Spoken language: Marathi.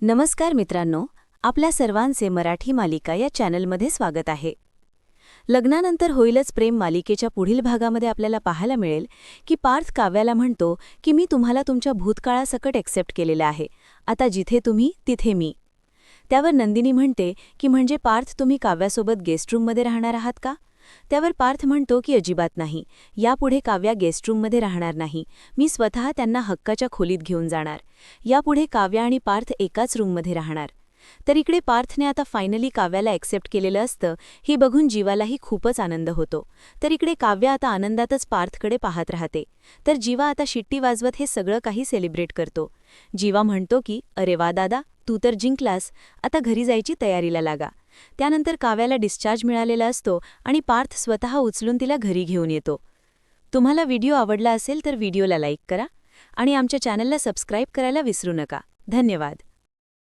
नमस्कार मित्रांनो, आपल्या सर्वांचे मराठी मालिका या चॅनलमध्ये स्वागत आहे. लग्नानंतर होईलच प्रेम मालिकेच्या पुढील भागामध्ये आपल्याला पाहायला मिळेल की पार्थ काव्याला म्हणतो की मी तुम्हाला तुमच्या भूतकाळासकट एक्सेप्ट केलेलं आहे, आता जिथे तुम्ही तिथे मी. त्यावर नंदिनी म्हणते की म्हणजे पार्थ तुम्ही काव्यासोबत गेस्ट रूममध्ये राहणार आहात का? त्यावर पार्थ म्हणतो की अजिबात नाही, यापुढे काव्या गेस्ट रूममध्ये राहणार नाही, मी स्वतः त्यांना हक्काच्या खोलीत घेऊन जाणार. यापुढे काव्या आणि पार्थ एकाच रूममध्ये राहणार. तर इकडे पार्थने आता फायनली काव्याला एक्सेप्ट केलेलं असतं हे बघून जीवालाही खूपच आनंद होतो. तर इकडे काव्या आता आनंदातच पार्थकडे पाहत राहते. तर जीवा आता शिट्टी वाजवत हे सगळं काही सेलिब्रेट करतो. जीवा म्हणतो की अरे वा दादा, तू तर जिंकलास, आता घरी जायची तयारीला लागा. त्यानंतर काव्याला डिस्चार्ज मिळालेला असतो आणि पार्थ स्वतः उचलून तिला घरी घेऊन येतो. तुम्हाला व्हिडिओ आवडला असेल तर व्हिडिओला लाईक करा आणि आमच्या चॅनलला सबस्क्राईब करायला विसरू नका. धन्यवाद.